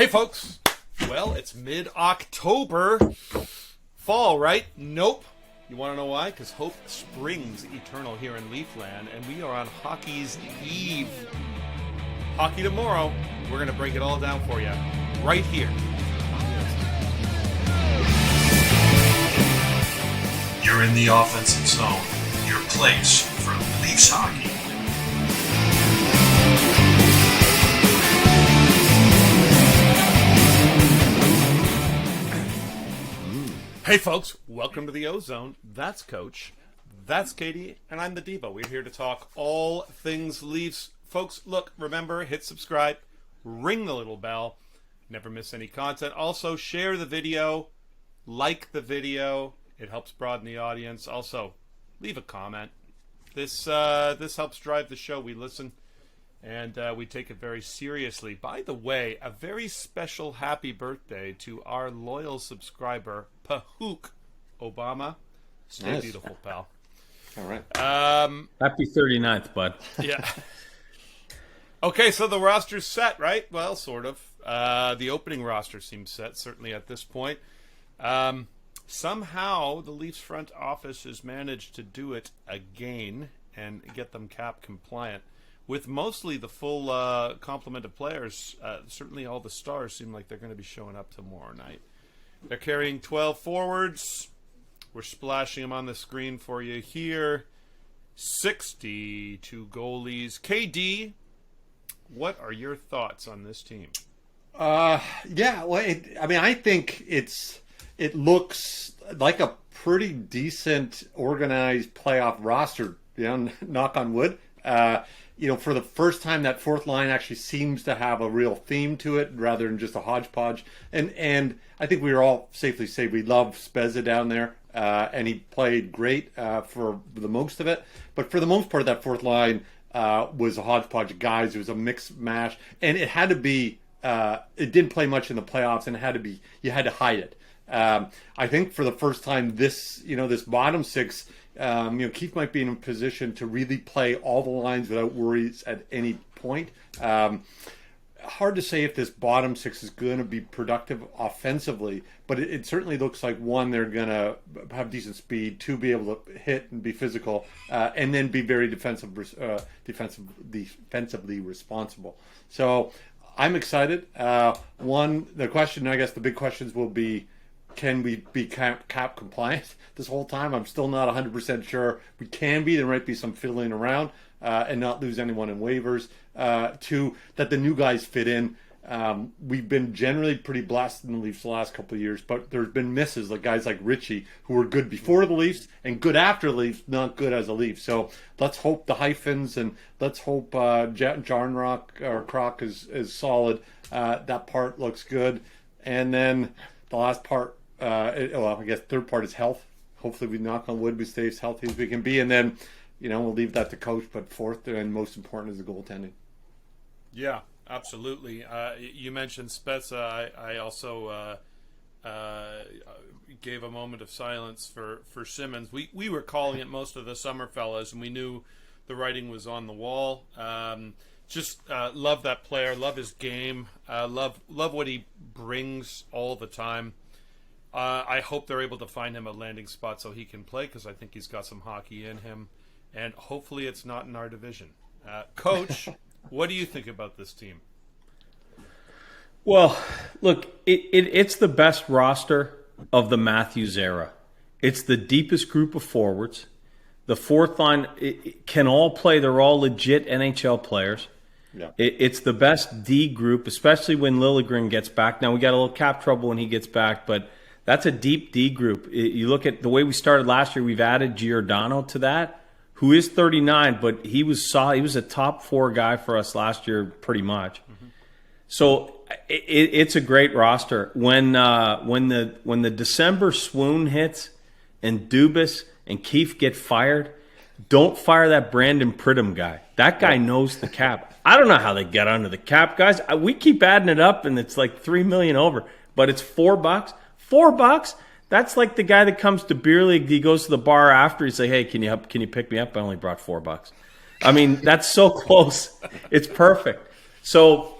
Hey folks, well, it's mid-October. Fall, right? Nope. You want to know why? Because hope springs eternal here in Leafland, and we are on hockey's eve. Hockey tomorrow. We're going to break it all down for you right here. You're in the offensive zone, your place for Leafs hockey. Hey folks, welcome to the OZone. That's Coach, that's Katie, and I'm the Diva. We're here to talk all things Leafs. Folks, look, remember, hit subscribe, ring the little bell, never miss any content. Also, share the video, like the video. It helps broaden the audience. Also, leave a comment. This helps drive the show. We listen, and we take it very seriously. By the way, a very special happy birthday to our loyal subscriber, Pahook Obama. Stay Nice. beautiful, pal. All right. Happy 39th, bud. Yeah. Okay, so the roster's set, right? Well, sort of. The opening roster seems set, certainly at this point. Somehow, the Leafs front office has managed to do it again and get them cap compliant. With mostly the full complement of players, certainly all the stars seem like they're going to be showing up tomorrow night. They're carrying 12 forwards. We're splashing them on the screen for you here. 62 goalies. KD, what are your thoughts on this team? Yeah. Well, I think it looks like a pretty decent, organized playoff roster. Knock on wood. For the first time, that fourth line actually seems to have a real theme to it rather than just a hodgepodge. And I think we were all safely say we love Spezza down there, and he played great for the most of it. But for the most part, that fourth line was a hodgepodge of guys. It was a mix mash, and it had to be. It didn't play much in the playoffs, and it had to be. You had to hide it. I think for the first time, this bottom six. Keith might be in a position to really play all the lines without worries at any point. Hard to say if this bottom six is going to be productive offensively, but it certainly looks like, one, they're going to have decent speed, two, be able to hit and be physical, and then be very defensively responsible. So I'm excited. The big questions will be, can we be cap compliant this whole time? I'm still not 100% sure we can be. There might be some fiddling around and not lose anyone in waivers. Two, that the new guys fit in. We've been generally pretty blessed in the Leafs the last couple of years, but there's been misses, like guys like Richie, who were good before the Leafs and good after the Leafs, not good as a Leaf. So let's hope the hyphens, and let's hope Jarnrock or Croc is solid. That part looks good. And then the last part, I guess third part is health. Hopefully we knock on wood, we stay as healthy as we can be. And then, we'll leave that to coach, but fourth and most important is the goaltending. Yeah, absolutely. You mentioned Spezza. I also gave a moment of silence for Simmons. We were calling it most of the summer, fellas, and we knew the writing was on the wall. Love that player, love his game, love what he brings all the time. I hope they're able to find him a landing spot so he can play, because I think he's got some hockey in him, and hopefully it's not in our division. Coach, what do you think about this team? Well, look, it's the best roster of the Matthews era. It's the deepest group of forwards. The fourth line can all play. They're all legit NHL players. Yeah. It's the best D group, especially when Liljegren gets back. Now, we got a little cap trouble when he gets back, but that's a deep D group. You look at the way we started last year, we've added Giordano to that, who is 39, but he was a top four guy for us last year pretty much. Mm-hmm. So it's a great roster. When the December swoon hits and Dubas and Keefe get fired, don't fire that Brandon Pridham guy. That guy knows the cap. I don't know how they get under the cap, guys. We keep adding it up, and it's like $3 million over, but it's $4. $4? That's like the guy that comes to beer league. He goes to the bar after. He's like, "Hey, can you pick me up? I only brought $4." I mean, that's so close. It's perfect. So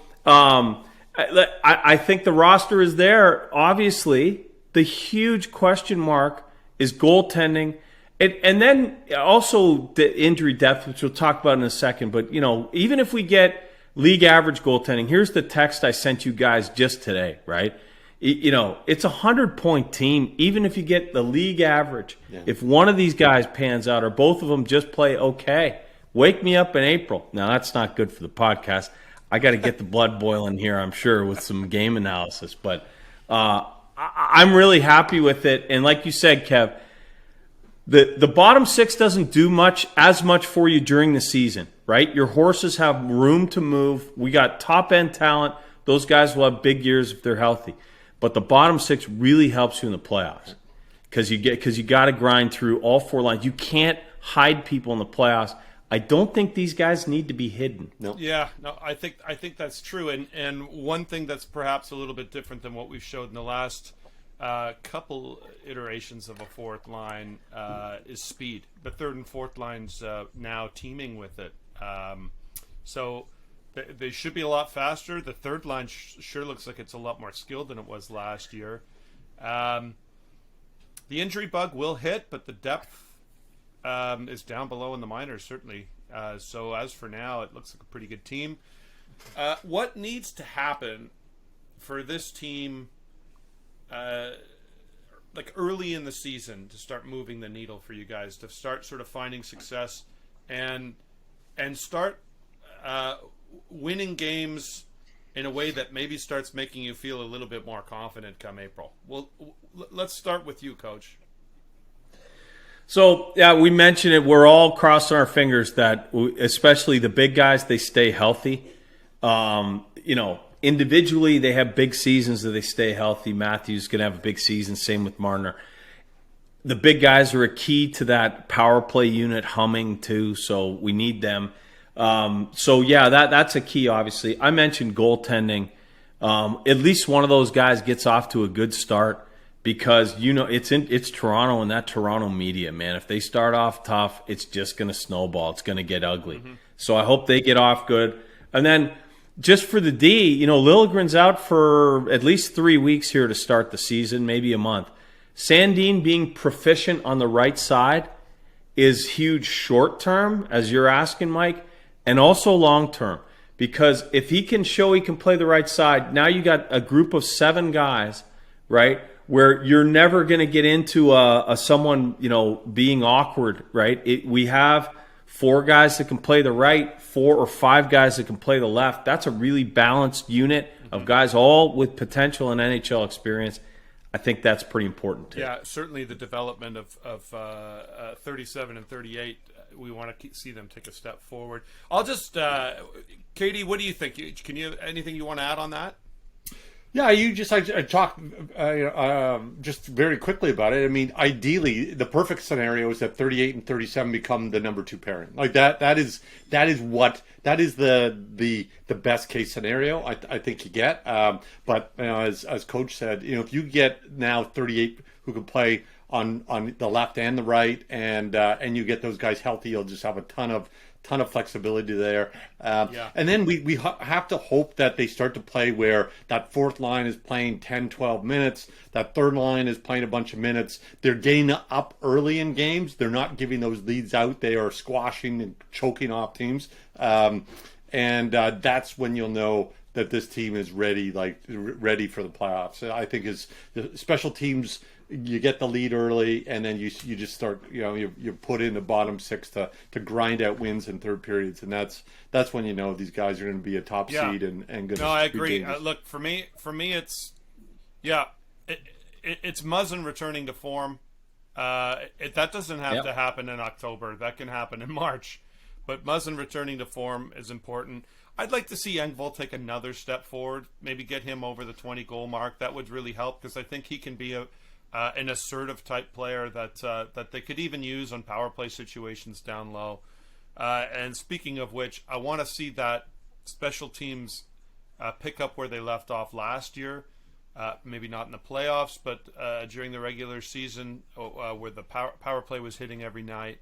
I think the roster is there. Obviously, the huge question mark is goaltending. And then also the injury depth, which we'll talk about in a second. But, even if we get league average goaltending, here's the text I sent you guys just today, right? It's a 100-point team, even if you get the league average. Yeah. If one of these guys pans out or both of them just play okay, wake me up in April. Now, that's not good for the podcast. I got to get the blood boiling here, I'm sure, with some game analysis. But I'm really happy with it. And like you said, Kev, the bottom six doesn't do as much for you during the season, right? Your horses have room to move. We got top-end talent. Those guys will have big years if they're healthy. But the bottom six really helps you in the playoffs because you got to grind through all four lines. You can't hide people in the playoffs. I don't think these guys need to be hidden. No. Yeah, no, I think that's true. And one thing that's perhaps a little bit different than what we've showed in the last couple iterations of a fourth line is speed. The third and fourth lines now teaming with it. So they should be a lot faster. The third line sure looks like it's a lot more skilled than it was last year. The injury bug will hit, but the depth is down below in the minors, certainly. So as for now, it looks like a pretty good team. What needs to happen for this team, like early in the season, to start moving the needle for you guys, to start sort of finding success and start winning games in a way that maybe starts making you feel a little bit more confident come April? Well, let's start with you, Coach. So, yeah, we mentioned it. We're all crossing our fingers that, especially the big guys, they stay healthy. Individually, they have big seasons that they stay healthy. Matthews going to have a big season. Same with Marner. The big guys are a key to that power play unit humming, too, so we need them. That's a key, obviously. I mentioned goaltending. At least one of those guys gets off to a good start because, it's Toronto and that Toronto media, man. If they start off tough, it's just going to snowball. It's going to get ugly. Mm-hmm. So I hope they get off good. And then just for the D, Liljegren's out for at least 3 weeks here to start the season, maybe a month. Sandin being proficient on the right side is huge short term, as you're asking, Mike, and also long term. Because if he can show he can play the right side, now you got a group of 7 guys, right, where you're never going to get into someone, being awkward, right? We have 4 guys that can play the right, 4 or 5 guys that can play the left. That's a really balanced unit of guys, all with potential and NHL experience. I think that's pretty important, too. Yeah, certainly the development of 37 and 38, we want to see them take a step forward. I'll just, Katie, what do you think? Anything you want to add on that? Yeah, I talked just very quickly about it. I mean, ideally, the perfect scenario is that 38 and 37 become the number 2 pairing. Like that is the best case scenario I think you get. But as Coach said, if you get now 38 who can play on the left and the right, and you get those guys healthy, you'll just have a ton of flexibility there. And then we have to hope that they start to play where that fourth line is playing 10, 12 minutes. That third line is playing a bunch of minutes. They're getting up early in games. They're not giving those leads out. They are squashing and choking off teams. And that's when you'll know that this team is ready for the playoffs. I think is the special teams. You get the lead early, and then you just start. You put in the bottom 6 to grind out wins in third periods, and that's when these guys are going to be a top seed and going to. No, I agree. Look, for me, it's it's Muzzin returning to form. That doesn't have to happen in October. That can happen in March, but Muzzin returning to form is important. I'd like to see Engvall take another step forward, maybe get him over the 20 goal mark. That would really help because I think he can be an assertive type player that they could even use on power play situations down low. And speaking of which, I want to see that special teams pick up where they left off last year. Maybe not in the playoffs, but during the regular season where the power play was hitting every night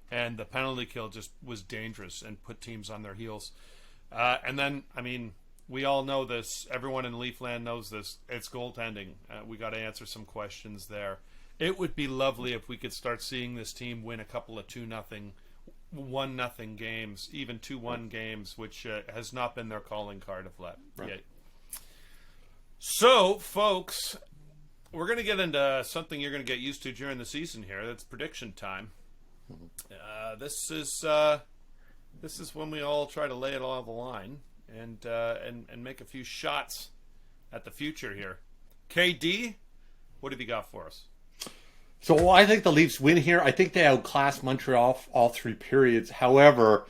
and the penalty kill just was dangerous and put teams on their heels. And then, we all know this. Everyone in Leafland knows this. It's goaltending. We got to answer some questions there. It would be lovely if we could start seeing this team win a couple of 2-0, 1-0 games, even 2-1 games, which has not been their calling card of late. Right. So, folks, we're going to get into something you're going to get used to during the season here. That's prediction time. This is when we all try to lay it all on the line and make a few shots at the future here. KD, what have you got for us? So I think the Leafs win here. I think they outclass Montreal all 3 periods. However,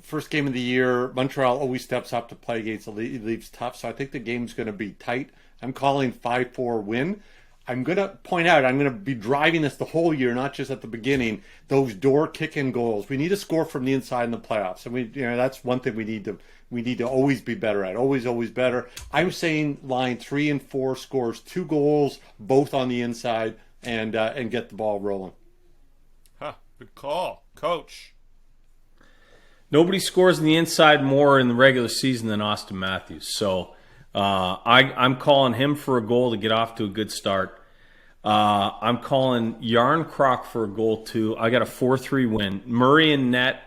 first game of the year, Montreal always steps up to play against the Leafs tough. So I think the game's going to be tight. I'm calling 5-4 win. I'm going to point out, I'm going to be driving this the whole year, not just at the beginning, those door kick-in goals. We need to score from the inside in the playoffs. And that's one thing we need to always be better at. Always better. I'm saying line 3 and 4 scores 2 goals, both on the inside, and get the ball rolling. Good call. Coach. Nobody scores on the inside more in the regular season than Austin Matthews. So I'm calling him for a goal to get off to a good start. I'm calling Yarncroc for a goal too. I got a 4-3 win. Murray in net.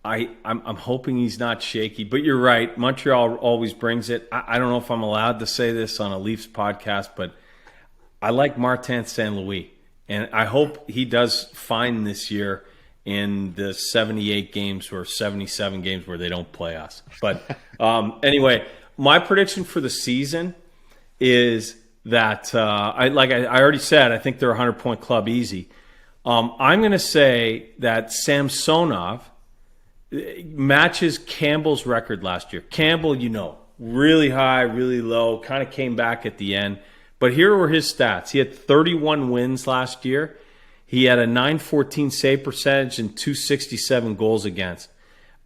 I'm hoping he's not shaky. But you're right. Montreal always brings it. I don't know if I'm allowed to say this on a Leafs podcast, but I like Martin St. Louis. And I hope he does fine this year in the 78 games or 77 games where they don't play us. But anyway, my prediction for the season is that, I already said, I think they're a 100-point club easy. I'm going to say that Samsonov matches Campbell's record last year. Campbell, really high, really low, kind of came back at the end. But here were his stats. He had 31 wins last year. He had a .914 save percentage and .267 goals against.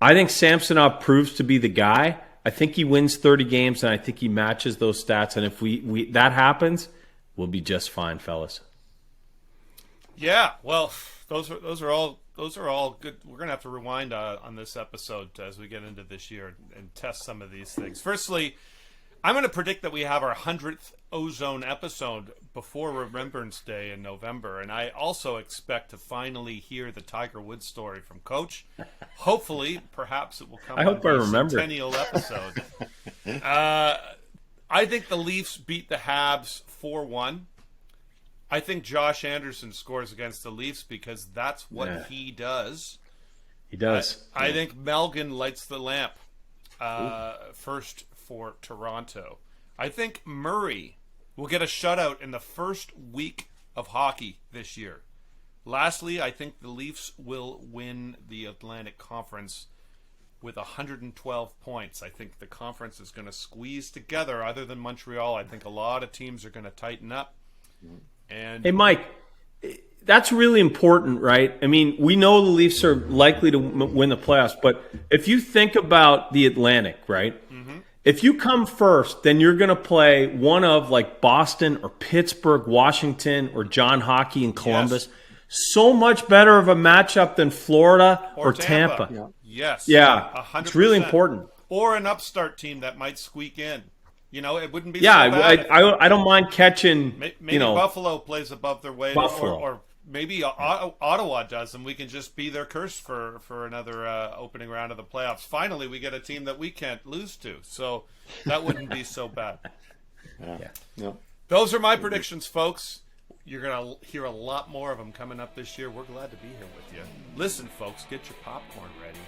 I think Samsonov proves to be the guy. I think he wins 30 games, and I think he matches those stats. And if we that happens, we'll be just fine, fellas. Yeah, well, those are all good. We're gonna have to rewind on this episode as we get into this year and test some of these things. Firstly, I'm going to predict that we have our 100th OZone episode before Remembrance Day in November, and I also expect to finally hear the Tiger Woods story from Coach. Hopefully, perhaps it will come. I hope I remember. Centennial episode. I think the Leafs beat the Habs 4-1. I think Josh Anderson scores against the Leafs because that's what he does. He does. I think Melgen lights the lamp first for Toronto. I think Murray will get a shutout in the first week of hockey this year. Lastly, I think the Leafs will win the Atlantic Conference with 112 points. I think the conference is going to squeeze together. Other than Montreal, I think a lot of teams are going to tighten up. And hey, Mike, that's really important, right? I mean, we know the Leafs are likely to win the playoffs, but if you think about the Atlantic, right? Mm-hmm. If you come first, then you're going to play one of like Boston or Pittsburgh, Washington, or John Hockey in Columbus. Yes. So much better of a matchup than Florida or Tampa. Yeah. Yes. Yeah. 100%. It's really important. Or an upstart team that might squeak in. It wouldn't be so bad. I don't mind catching, maybe Buffalo plays above their weight. Buffalo. Or maybe Ottawa does, and we can just be their curse for another opening round of the playoffs. Finally, we get a team that we can't lose to, so that wouldn't be so bad. Yeah. Those are my predictions, folks. You're going to hear a lot more of them coming up this year. We're glad to be here with you. Listen, folks, get your popcorn ready.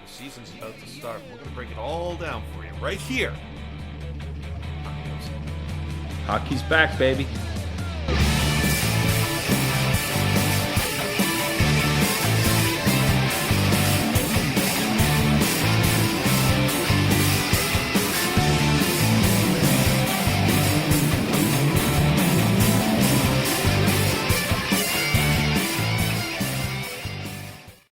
The season's about to start. We're going to break it all down for you right here. Hockey's back, baby.